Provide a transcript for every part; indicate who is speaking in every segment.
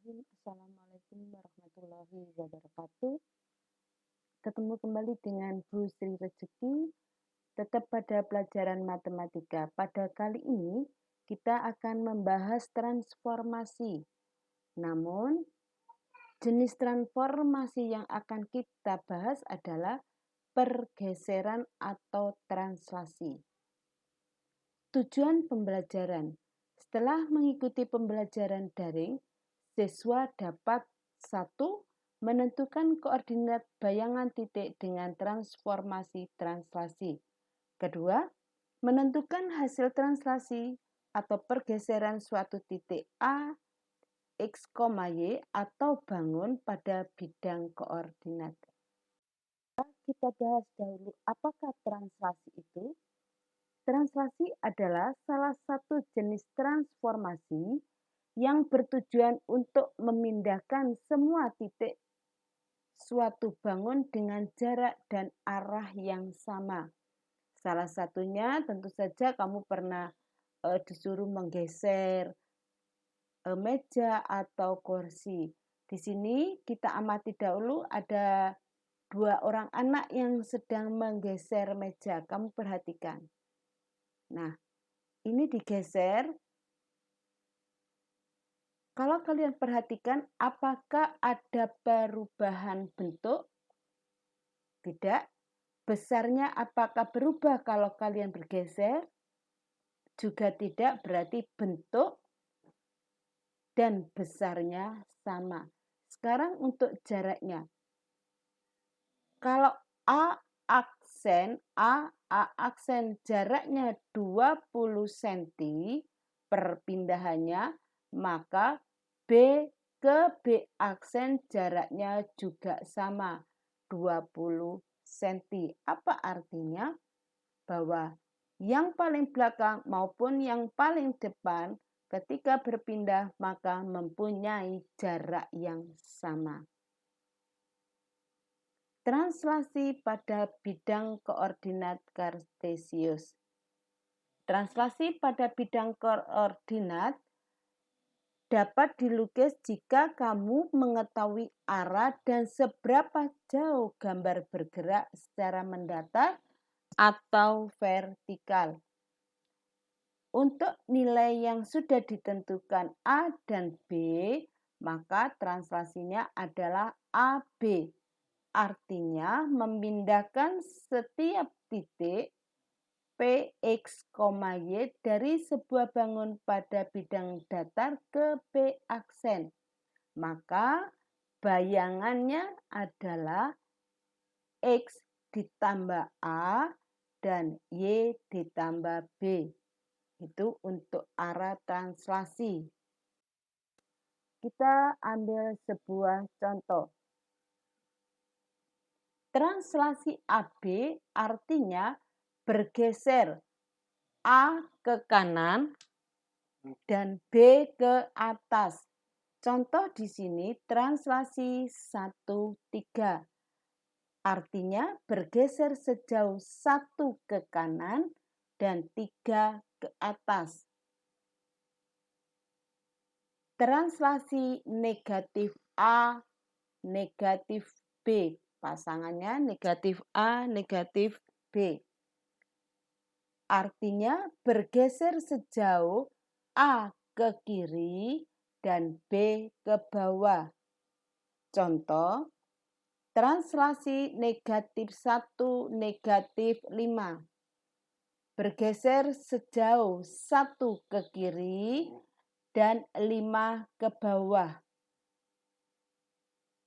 Speaker 1: Bismillahirrahmanirrahim. Assalamualaikum warahmatullahi wabarakatuh. Ketemu kembali dengan Bu Sri Rezeki, tetap pada pelajaran matematika. Pada kali ini kita akan membahas transformasi. Namun, jenis transformasi yang akan kita bahas adalah pergeseran atau translasi. Tujuan pembelajaran. Setelah mengikuti pembelajaran daring, siswa dapat 1. Menentukan koordinat bayangan titik dengan transformasi translasi. Kedua, menentukan hasil translasi atau pergeseran suatu titik A, X, Y atau bangun pada bidang koordinat. Kita bahas dahulu apakah translasi itu. Translasi adalah salah satu jenis transformasi yang bertujuan untuk memindahkan semua titik suatu bangun dengan jarak dan arah yang sama. Salah satunya tentu saja kamu pernah disuruh menggeser meja atau kursi. Di sini kita amati dahulu ada 2 orang anak yang sedang menggeser meja. Kamu perhatikan. Nah, ini digeser. Kalau kalian perhatikan, apakah ada perubahan bentuk? Tidak. Besarnya apakah berubah kalau kalian bergeser? Juga tidak, berarti bentuk dan besarnya sama. Sekarang untuk jaraknya. Kalau A aksen jaraknya 20 cm perpindahannya, maka B ke B aksen jaraknya juga sama 20 cm. Apa artinya? Bahwa yang paling belakang maupun yang paling depan ketika berpindah maka mempunyai jarak yang sama. Translasi pada bidang koordinat kartesius. Translasi pada bidang koordinat dapat dilukis jika kamu mengetahui arah dan seberapa jauh gambar bergerak secara mendatar atau vertikal. Untuk nilai yang sudah ditentukan A dan B, maka translasinya adalah AB. Artinya memindahkan setiap titik P, X, Y dari sebuah bangun pada bidang datar ke P aksen. Maka bayangannya adalah X ditambah A dan Y ditambah B. Itu untuk arah translasi. Kita ambil sebuah contoh. Translasi AB artinya bergeser A ke kanan dan B ke atas. Contoh di sini translasi 1-3. Artinya bergeser sejauh 1 ke kanan dan 3 ke atas. Translasi negatif A, negatif B. Pasangannya negatif A, negatif B. Artinya bergeser sejauh A ke kiri dan B ke bawah. Contoh, translasi negatif 1, negatif 5. Bergeser sejauh 1 ke kiri dan 5 ke bawah.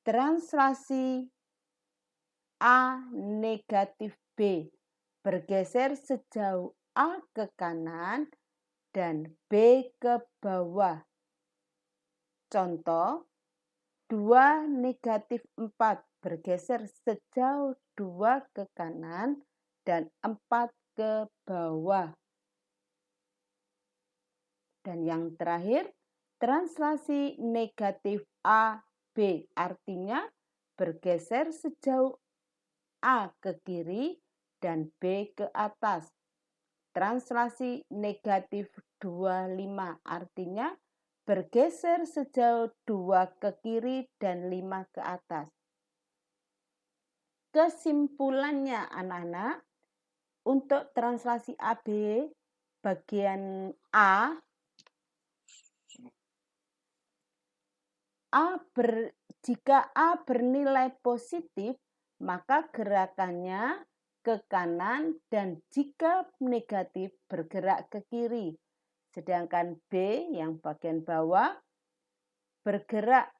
Speaker 1: Translasi A negatif B. Bergeser sejauh A ke kanan dan B ke bawah. Contoh, 2 negatif 4 bergeser sejauh 2 ke kanan dan 4 ke bawah. Dan yang terakhir, translasi negatif A, B. Artinya bergeser sejauh A ke kiri dan B ke atas. Translasi negatif 25 artinya bergeser sejauh 2 ke kiri dan 5 ke atas. Kesimpulannya anak-anak, untuk translasi AB bagian A, jika A bernilai positif, maka gerakannya ke kanan, dan jika negatif bergerak ke kiri. Sedangkan B yang bagian bawah bergerak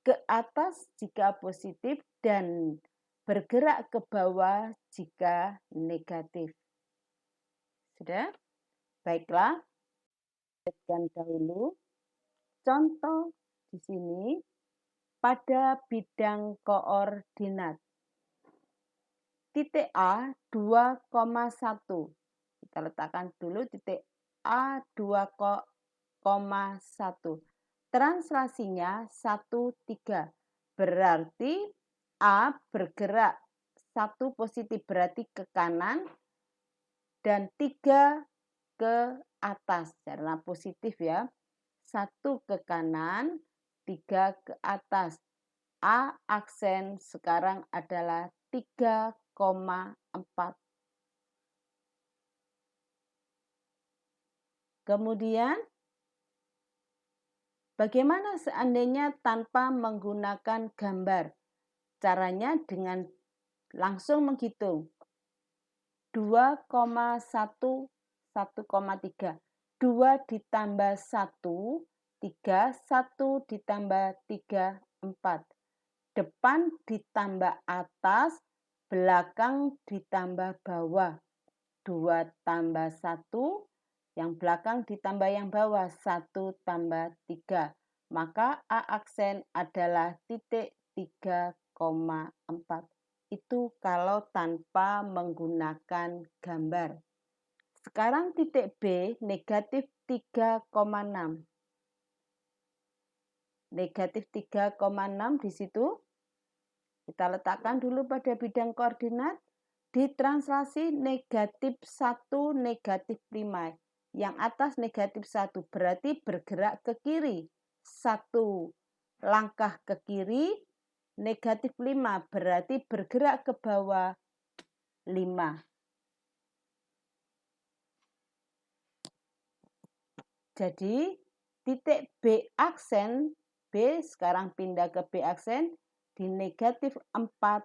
Speaker 1: ke atas jika positif dan bergerak ke bawah jika negatif. Sudah? Baiklah. Lihatkan dahulu contoh di sini pada bidang koordinat. Titik A 2,1. Kita letakkan dulu titik A 2,1. Translasinya 1,3. Berarti A bergerak 1 positif, berarti ke kanan, dan 3 ke atas karena positif ya. 1 ke kanan, 3 ke atas. A aksen sekarang adalah 3,4. Kemudian, bagaimana seandainya tanpa menggunakan gambar? Caranya dengan langsung menghitung. 2,1, 1,3. 2 ditambah 1, 3, 1 ditambah 3, 4. Depan ditambah atas, belakang ditambah bawah. 2 tambah 1, yang belakang ditambah yang bawah, 1 tambah 3. Maka A aksen adalah titik 3,4. Itu kalau tanpa menggunakan gambar. Sekarang titik B negatif 3,6. Negatif 3,6 di situ. Kita letakkan dulu pada bidang koordinat. Ditranslasi negatif 1, negatif 5. Yang atas negatif 1 berarti bergerak ke kiri. 1 langkah ke kiri, negatif 5 berarti bergerak ke bawah 5. Jadi titik B aksen, B sekarang pindah ke B aksen di negatif 4,1.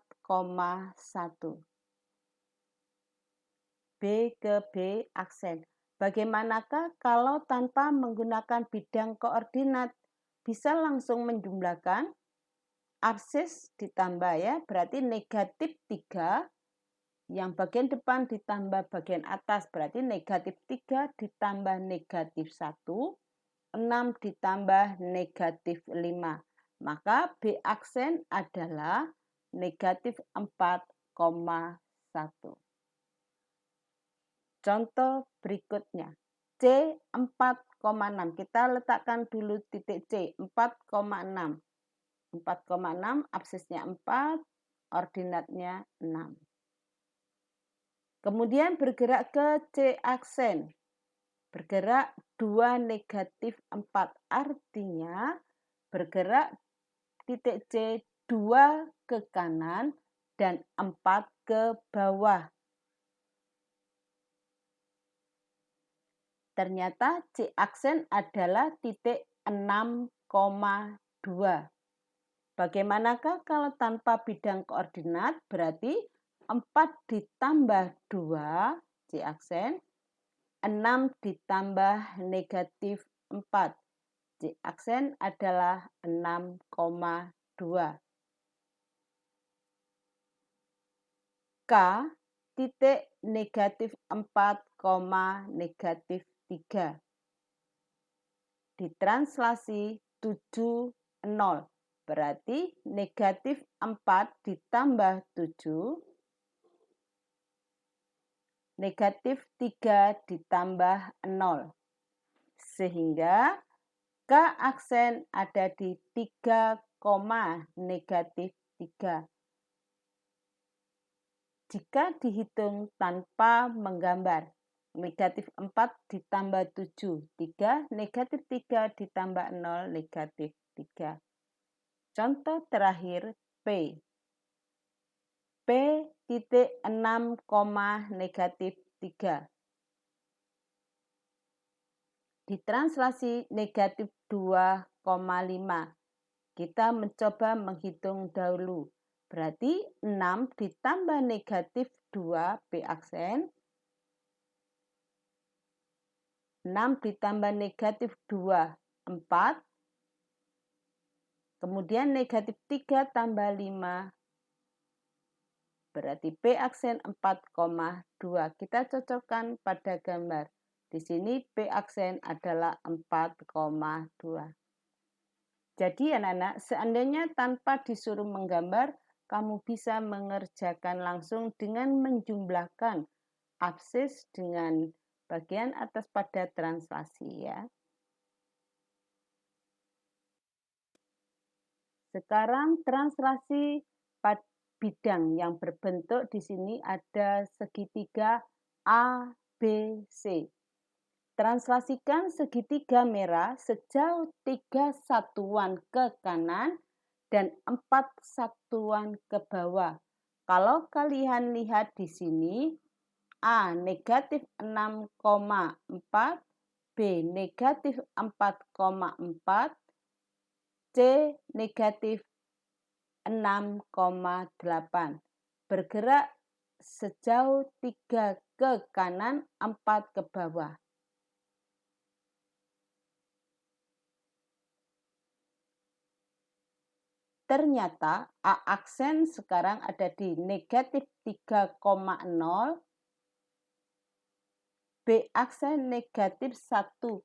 Speaker 1: B ke B aksen. Bagaimanakah kalau tanpa menggunakan bidang koordinat? Bisa langsung menjumlahkan. Absis ditambah ya, berarti negatif 3. Yang bagian depan ditambah bagian atas, berarti negatif 3 ditambah negatif 1. 6 ditambah negatif 5. Maka B aksen adalah negatif 4,1. Contoh berikutnya, C 4,6. Kita letakkan dulu titik C, 4,6. 4,6, absisnya 4, ordinatnya 6. Kemudian bergerak ke C aksen. Bergerak 2 negatif 4. Artinya bergerak titik C 2 ke kanan dan 4 ke bawah. Ternyata C aksen adalah titik 6,2. Bagaimanakah kalau tanpa bidang koordinat? Berarti 4 ditambah 2, C aksen, 6 ditambah negatif 4. C aksen adalah 6,2. K titik negatif 4, negatif 3. Ditranslasi 7, 0. Berarti negatif 4 ditambah 7, negatif 3 ditambah 0. Sehingga K aksen ada di 3, negatif 3. Jika dihitung tanpa menggambar, negatif 4 ditambah 7, 3, negatif 3 ditambah 0, negatif 3. Contoh terakhir P. P titik 6, negatif 3. Ditranslasi negatif 2,5. Kita mencoba menghitung dahulu. Berarti 6 ditambah negatif 2 P aksen. 6 ditambah negatif 2, 4. Kemudian negatif 3 tambah 5. Berarti P aksen 4,2. Kita cocokkan pada gambar. Di sini P aksen adalah 4,2. Jadi anak-anak, seandainya tanpa disuruh menggambar, kamu bisa mengerjakan langsung dengan menjumlahkan absis dengan bagian atas pada translasi ya. Sekarang translasi pada bidang yang berbentuk di sini ada segitiga A, B, C. Translasikan segitiga merah sejauh 3 satuan ke kanan dan 4 satuan ke bawah. Kalau kalian lihat di sini, A negatif 6,4, B negatif 4,4, C negatif 6,8. Bergerak sejauh 3 ke kanan, 4 ke bawah. Ternyata A aksen sekarang ada di negatif 3,0, B aksen negatif 1,0,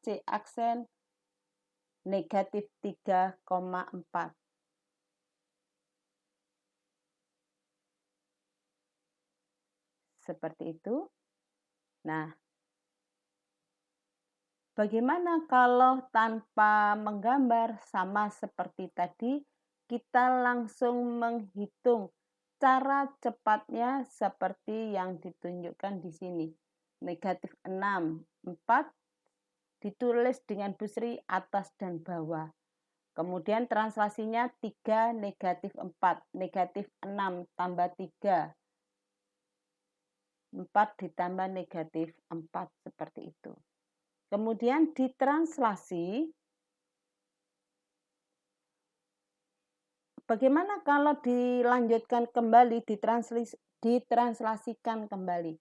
Speaker 1: C aksen negatif 3,4. Seperti itu. Nah, bagaimana kalau tanpa menggambar sama seperti tadi, kita langsung menghitung cara cepatnya seperti yang ditunjukkan di sini. Negatif 6, 4 ditulis dengan busri atas dan bawah. Kemudian translasinya 3 negatif 4, negatif 6 tambah 3. 4 ditambah negatif 4 seperti itu. Kemudian ditranslasi, bagaimana kalau dilanjutkan kembali, ditranslasikan kembali.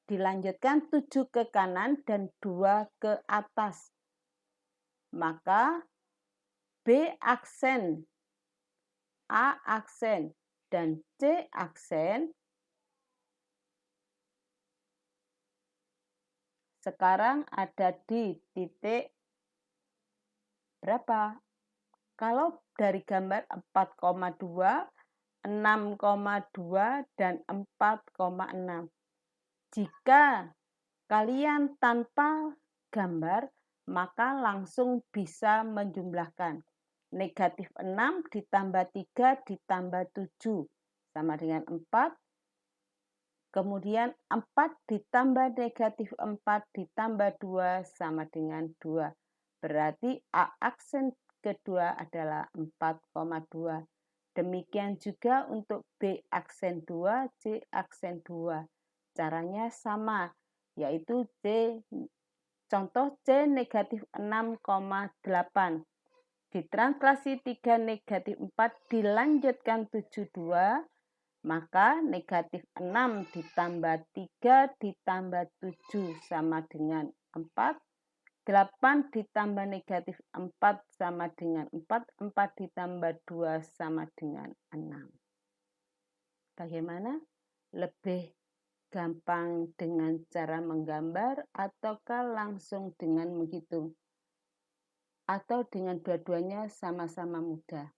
Speaker 1: Dilanjutkan 7 ke kanan dan 2 ke atas. Maka B aksen, A aksen, dan C aksen sekarang ada di titik berapa? Kalau dari gambar 4,2, 6,2, dan 4,6. Jika kalian tanpa gambar, maka langsung bisa menjumlahkan. Negatif 6 ditambah 3 ditambah 7 sama dengan 4. Kemudian 4 ditambah negatif 4 ditambah 2 sama dengan 2. Berarti A aksen kedua adalah 4,2. Demikian juga untuk B aksen 2, C aksen 2. Caranya sama, yaitu contoh C negatif 6,8. Ditranslasi 3 negatif 4 dilanjutkan 72. Maka negatif 6 ditambah 3 ditambah 7 sama dengan 4. 8 ditambah negatif 4 sama dengan 4. 4 ditambah 2 sama dengan 6. Bagaimana? Lebih gampang dengan cara menggambar ataukah langsung dengan menghitung? Atau dengan dua-duanya sama-sama mudah?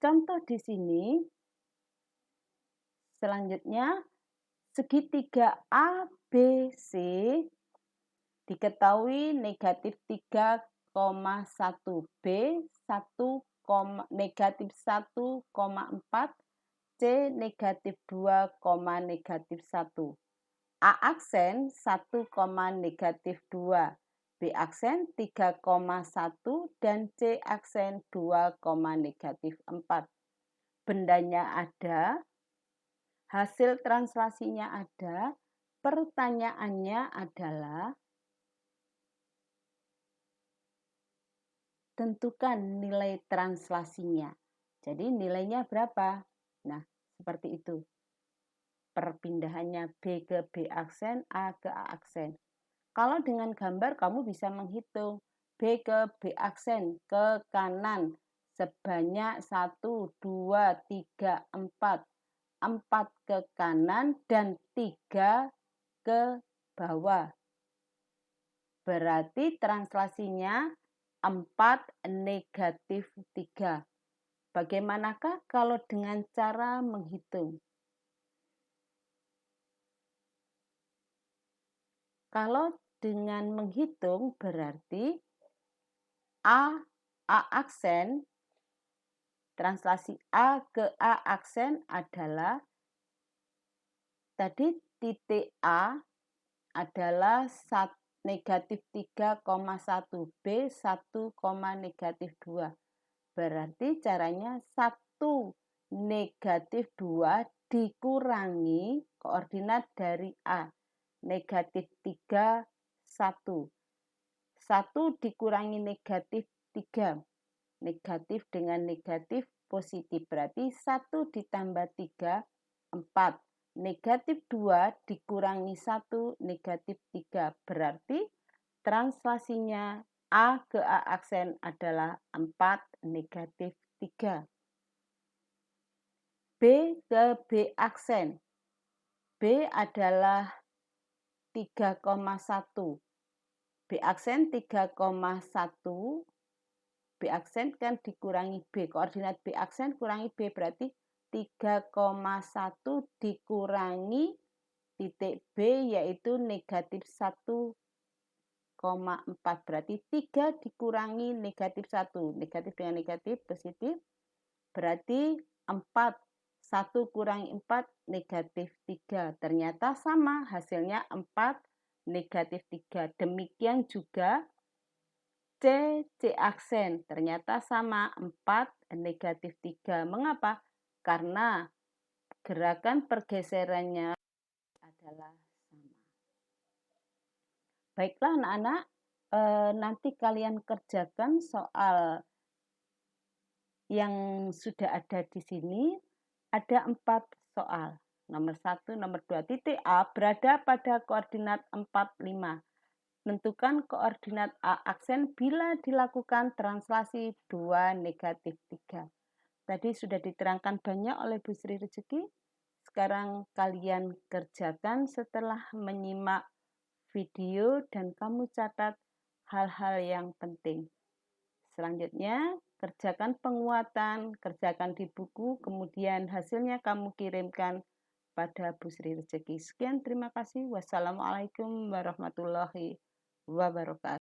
Speaker 1: Contoh di sini, selanjutnya segitiga ABC diketahui negatif 3,1, B negatif 1,4, C negatif 2, negatif 1. A aksen 1, negatif 2. B aksen 3,1 dan C aksen 2, negatif 4. Bendanya ada, hasil translasinya ada, pertanyaannya adalah tentukan nilai translasinya. Jadi nilainya berapa? Nah, seperti itu. Perpindahannya B ke B aksen, A ke A aksen. Kalau dengan gambar kamu bisa menghitung B ke B aksen ke kanan sebanyak 1, 2, 3, 4. 4 ke kanan dan 3 ke bawah. Berarti translasinya 4 negatif 3. Bagaimanakah kalau dengan cara menghitung? Kalau dengan menghitung berarti A aksen, translasi A ke A aksen adalah tadi titik A adalah negatif 3,1, B 1, negatif 2. Berarti caranya 1 negatif 2 dikurangi koordinat dari A. Negatif 3, 1. 1 dikurangi negatif 3. Negatif dengan negatif positif. Berarti 1 ditambah 3, 4. Negatif 2 dikurangi 1, negatif 3. Berarti translasinya A ke A aksen adalah 4 negatif 3. B ke B aksen. B adalah 3,1. B aksen 3,1. B aksen kan dikurangi B. Koordinat B aksen kurangi B berarti 3,1 dikurangi titik B yaitu negatif 1,4. Berarti 3 dikurangi negatif 1. Negatif dengan negatif positif. Berarti 4. 1 kurangi 4 negatif 3. Ternyata sama hasilnya 4 negatif 3. Demikian juga C aksen. Ternyata sama 4 negatif 3. Mengapa? Karena gerakan pergeserannya adalah sama. Baiklah anak-anak, nanti kalian kerjakan soal yang sudah ada di sini. Ada 4 soal. Nomor 1, nomor 2. Titik A berada pada koordinat 4, 5. Tentukan koordinat A aksen bila dilakukan translasi 2 negatif 3. Tadi sudah diterangkan banyak oleh Bu Sri Rezeki. Sekarang kalian kerjakan setelah menyimak video dan kamu catat hal-hal yang penting. Selanjutnya, kerjakan penguatan, kerjakan di buku, kemudian hasilnya kamu kirimkan pada Bu Sri Rezeki. Sekian, terima kasih. Wassalamualaikum warahmatullahi wabarakatuh.